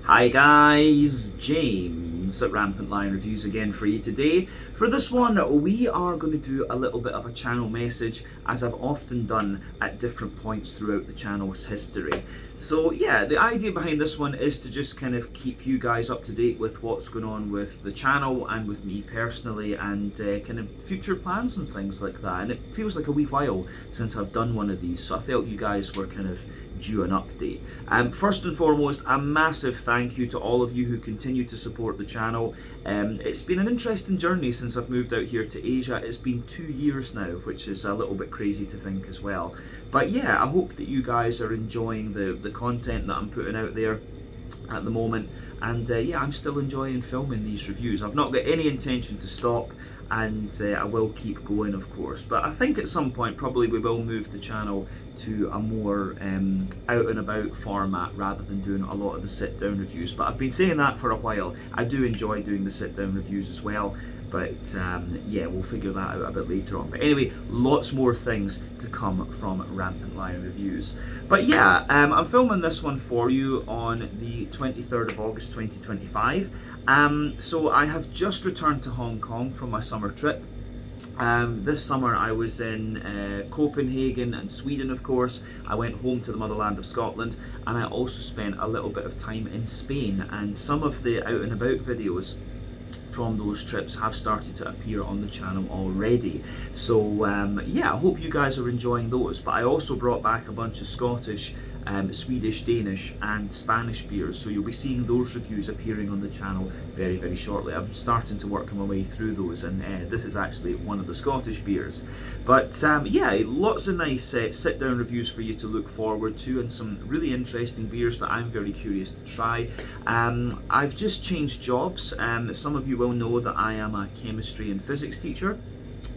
Hi guys, James at Rampant Lion Reviews again for you today. For this one, we are going to do a little bit of a channel message, as I've often done at different points throughout the channel's history. So yeah, the idea behind this one is to just kind of keep you guys up to date with what's going on with the channel and with me personally, and kind of future plans and things like that. And it feels like a wee while since I've done one of these, so I felt you guys were kind of due an update. First and foremost, a massive thank you to all of you who continue to support the channel. It's been an interesting journey since I've moved out here to Asia. It's been 2 years now, which is a little bit crazy to think as well. But yeah, I hope that you guys are enjoying the content that I'm putting out there at the moment. And yeah, I'm still enjoying filming these reviews. I've not got any intention to stop, and I will keep going, of course. But I think at some point probably we will move the channel to a more out and about format rather than doing a lot of the sit down reviews. But I've been saying that for a while. I do enjoy doing the sit down reviews as well, but yeah, we'll figure that out a bit later on. But anyway, lots more things to come from Rampant Lion Reviews. But yeah, I'm filming this one for you on the 23rd of August 2025. So I have just returned to Hong Kong from my summer trip. This summer I was in Copenhagen and Sweden, of course. I went home to the motherland of Scotland, and I also spent a little bit of time in Spain, and some of the out and about videos from those trips have started to appear on the channel already. So yeah, I hope you guys are enjoying those. But I also brought back a bunch of Scottish, Swedish, Danish and Spanish beers, so you'll be seeing those reviews appearing on the channel very, very shortly. I'm starting to work my way through those, and this is actually one of the Scottish beers. But yeah, lots of nice sit down reviews for you to look forward to, and some really interesting beers that I'm very curious to try. I've just changed jobs. Some of you will know that I am a chemistry and physics teacher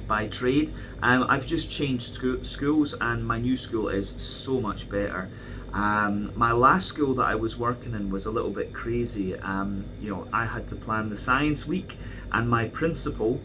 by trade. I've just changed schools, and my new school is so much better. My last school that I was working in was a little bit crazy. You know, I had to plan the science week, and my principal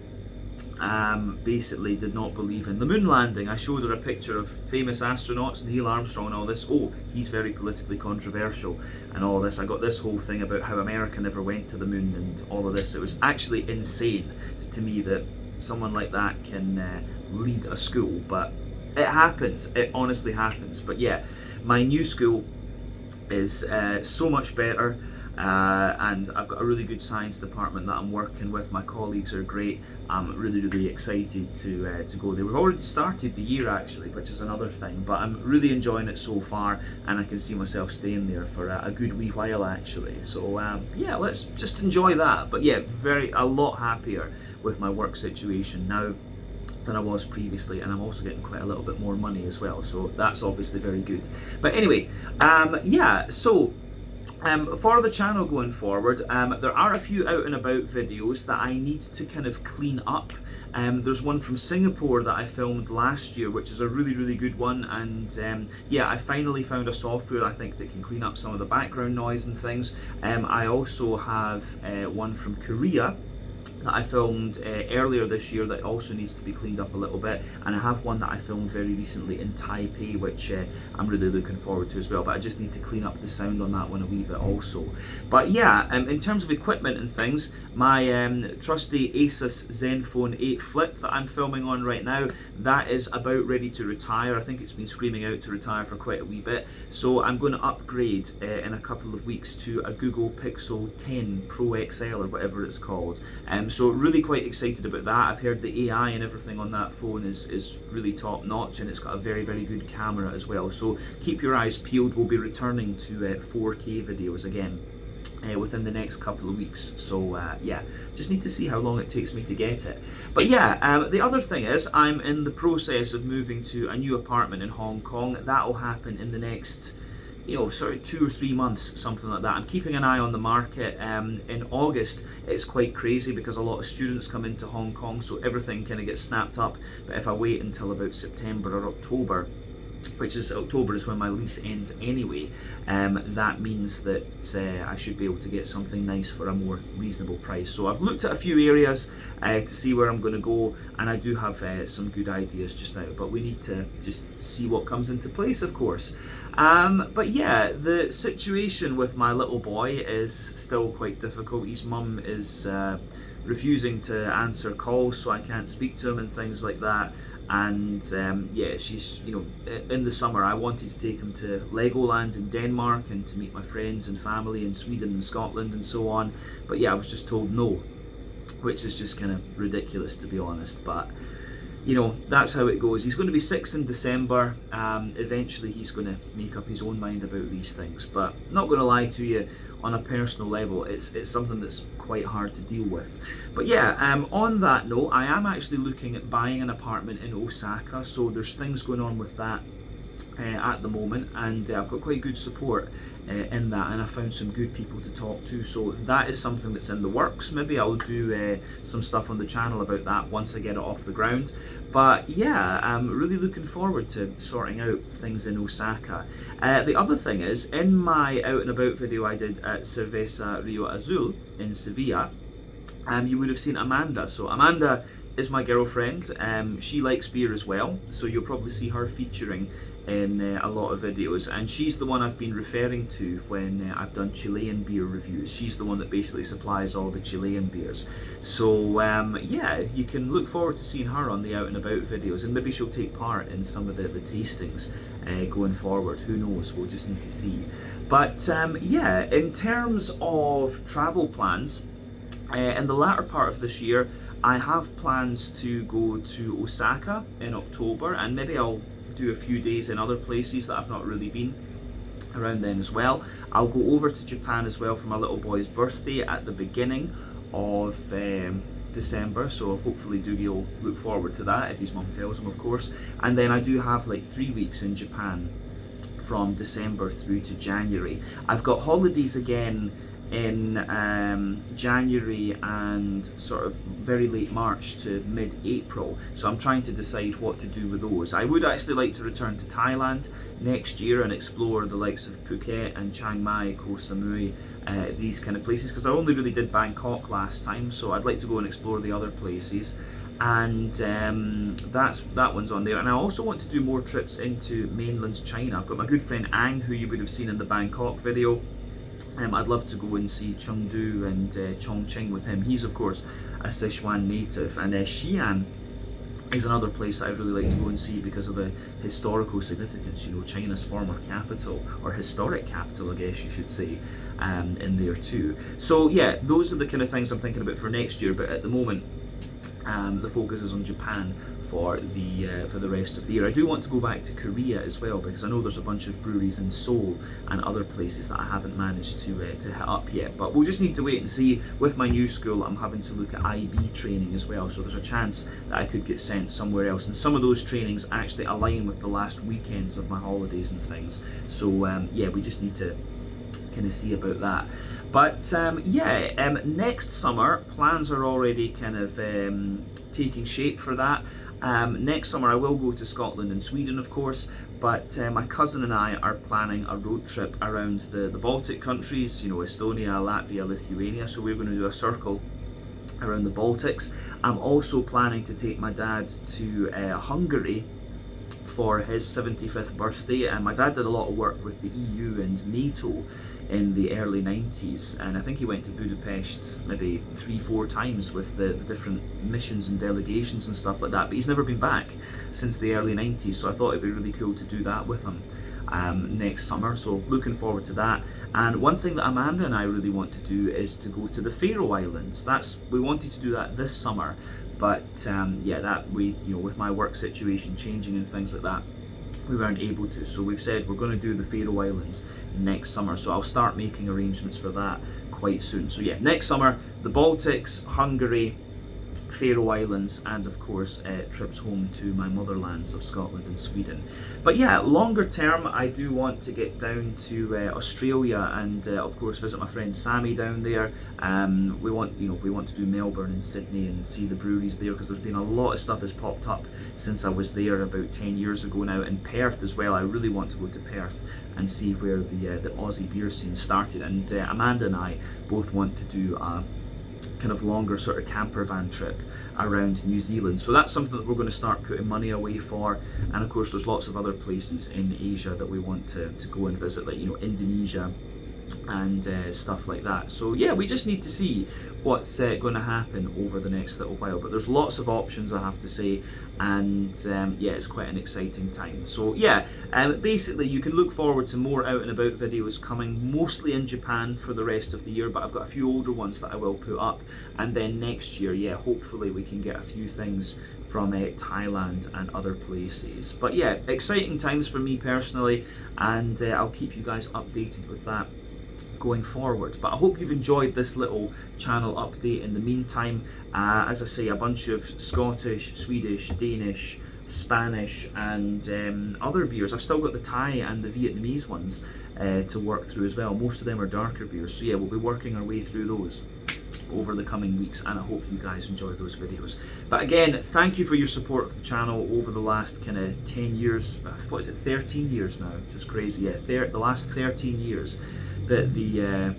basically did not believe in the moon landing. I showed her a picture of famous astronauts, Neil Armstrong and all this. Oh, he's very politically controversial and all this. I got this whole thing about how America never went to the moon and all of this. It was actually insane to me that someone like that can lead a school, but it happens. It honestly happens. But yeah, my new school is so much better, and I've got a really good science department that I'm working with. My colleagues are great. I'm really, really excited to go there. We've already started the year actually, which is another thing, but I'm really enjoying it so far, and I can see myself staying there for a good wee while actually. So yeah, let's just enjoy that. But yeah, a lot happier with my work situation now than I was previously, and I'm also getting quite a little bit more money as well, so that's obviously very good. But anyway, yeah, so for the channel going forward, there are a few out and about videos that I need to kind of clean up. There's one from Singapore that I filmed last year, which is a really, really good one, and yeah, I finally found a software I think that can clean up some of the background noise and things. I also have one from Korea that I filmed earlier this year that also needs to be cleaned up a little bit, and I have one that I filmed very recently in Taipei, which I'm really looking forward to as well, but I just need to clean up the sound on that one a wee bit also. But yeah, in terms of equipment and things, my trusty Asus Zenfone 8 Flip that I'm filming on right now, that is about ready to retire. I think it's been screaming out to retire for quite a wee bit, so I'm going to upgrade in a couple of weeks to a Google Pixel 10 Pro XL or whatever it's called. So really quite excited about that. I've heard the AI and everything on that phone is really top notch, and it's got a very, very good camera as well. So keep your eyes peeled. We'll be returning to 4K videos again within the next couple of weeks. So yeah, just need to see how long it takes me to get it. But yeah, the other thing is I'm in the process of moving to a new apartment in Hong Kong. That'll happen in the next, you know, sort of 2 or 3 months, something like that. I'm keeping an eye on the market. In August, it's quite crazy because a lot of students come into Hong Kong, so everything kind of gets snapped up. But if I wait until about September or October, which is October is when my lease ends anyway, that means that I should be able to get something nice for a more reasonable price. So I've looked at a few areas to see where I'm going to go, and I do have some good ideas just now, but we need to just see what comes into place, of course. But yeah, the situation with my little boy is still quite difficult. His mum is refusing to answer calls, so I can't speak to him and things like that. And yeah, she's, in the summer I wanted to take him to Legoland in Denmark and to meet my friends and family in Sweden and Scotland and so on. But yeah, I was just told no, which is just kind of ridiculous, to be honest. But that's how it goes. He's going to be 6 in December. Eventually he's going to make up his own mind about these things. But not going to lie to you, on a personal level, it's something that's quite hard to deal with. But yeah, on that note, I am actually looking at buying an apartment in Osaka, so there's things going on with that at the moment, and I've got quite good support in that, and I found some good people to talk to, so that is something that's in the works. Maybe I'll do some stuff on the channel about that once I get it off the ground. But yeah, I'm really looking forward to sorting out things in Osaka. The other thing is, in my out and about video I did at Cerveza Rio Azul in Sevilla, you would have seen Amanda. So Amanda is my girlfriend. She likes beer as well, so you'll probably see her featuring in a lot of videos, and she's the one I've been referring to when I've done Chilean beer reviews. She's the one that basically supplies all the Chilean beers. So yeah, you can look forward to seeing her on the out and about videos, and maybe she'll take part in some of the tastings going forward. Who knows, we'll just need to see. But yeah, in terms of travel plans, in the latter part of this year I have plans to go to Osaka in October, and maybe I'll do a few days in other places that I've not really been around then as well. I'll go over to Japan as well for my little boy's birthday at the beginning of December, so hopefully Doogie will look forward to that if his mum tells him, of course. And then I do have like 3 weeks in Japan from December through to January. I've got holidays again in January and sort of very late March to mid-April, so I'm trying to decide what to do with those. I would actually like to return to Thailand next year and explore the likes of Phuket and Chiang Mai, Koh Samui, these kind of places, because I only really did Bangkok last time, so I'd like to go and explore the other places. And that one's on there. And I also want to do more trips into mainland China. I've got my good friend Ang, who you would have seen in the Bangkok video. I'd love to go and see Chengdu and Chongqing with him. He's of course a Sichuan native, and Xi'an is another place that I'd really like to go and see because of the historical significance, China's former capital, or historic capital I guess you should say, in there too. So yeah, those are the kind of things I'm thinking about for next year, but at the moment the focus is on Japan for the rest of the year. I do want to go back to Korea as well, because I know there's a bunch of breweries in Seoul and other places that I haven't managed to hit up yet. But we'll just need to wait and see. With my new school, I'm having to look at IB training as well, so there's a chance that I could get sent somewhere else. And some of those trainings actually align with the last weekends of my holidays and things. So yeah, we just need to kind of see about that. But yeah, next summer, plans are already kind of taking shape for that. Next summer I will go to Scotland and Sweden, of course, but my cousin and I are planning a road trip around the Baltic countries, Estonia, Latvia, Lithuania, so we're going to do a circle around the Baltics. I'm also planning to take my dad to Hungary for his 75th birthday, and my dad did a lot of work with the EU and NATO in the early 90s, and I think he went to Budapest maybe 3-4 times with the different missions and delegations and stuff like that, but he's never been back since the early 90s, so I thought it'd be really cool to do that with him next summer, so looking forward to that. And one thing that Amanda and I really want to do is to go to the Faroe Islands. We wanted to do that this summer, but yeah, that with my work situation changing and things like that, we weren't able to, so we've said we're going to do the Faroe Islands next summer, so I'll start making arrangements for that quite soon. So yeah, next summer, the Baltics, Hungary, Faroe Islands, and of course trips home to my motherlands of Scotland and Sweden. But yeah, longer term I do want to get down to Australia and of course visit my friend Sammy down there. We want to do Melbourne and Sydney and see the breweries there, because there's been a lot of stuff has popped up since I was there about 10 years ago now. In Perth as well, I really want to go to Perth and see where the Aussie beer scene started, and Amanda and I both want to do a kind of longer sort of camper van trip around New Zealand. So that's something that we're going to start putting money away for. And of course there's lots of other places in Asia that we want to go and visit, like Indonesia and stuff like that. So yeah, we just need to see what's going to happen over the next little while, but there's lots of options, I have to say, and yeah, it's quite an exciting time. So yeah, basically you can look forward to more out and about videos coming, mostly in Japan for the rest of the year, but I've got a few older ones that I will put up, and then next year, yeah, hopefully we can get a few things from Thailand and other places. But yeah, exciting times for me personally, and I'll keep you guys updated with that going forward. But I hope you've enjoyed this little channel update. In the meantime, as I say, a bunch of Scottish, Swedish, Danish, Spanish and other beers. I've still got the Thai and the Vietnamese ones to work through as well. Most of them are darker beers, so yeah, we'll be working our way through those over the coming weeks, and I hope you guys enjoy those videos. But again, thank you for your support of the channel over the last kind of 10 years, what is it, 13 years now, just crazy, yeah, the last 13 years that the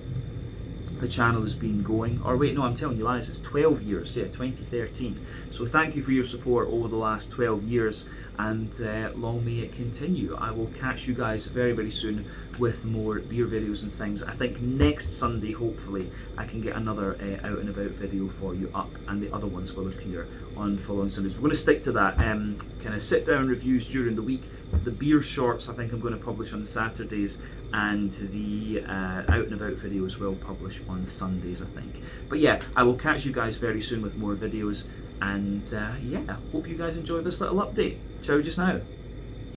channel has been going, or wait, no, I'm telling you lies, it's 12 years, yeah, 2013. So thank you for your support over the last 12 years, and long may it continue. I will catch you guys very, very soon with more beer videos and things. I think next Sunday, hopefully, I can get another out and about video for you up, and the other ones will appear on following Sundays. We're going to stick to that kind of sit down reviews during the week. The beer shorts I think I'm going to publish on Saturdays, and the out and about videos will publish on Sundays, I think. But yeah, I will catch you guys very soon with more videos, and yeah, hope you guys enjoyed this little update. Ciao just now.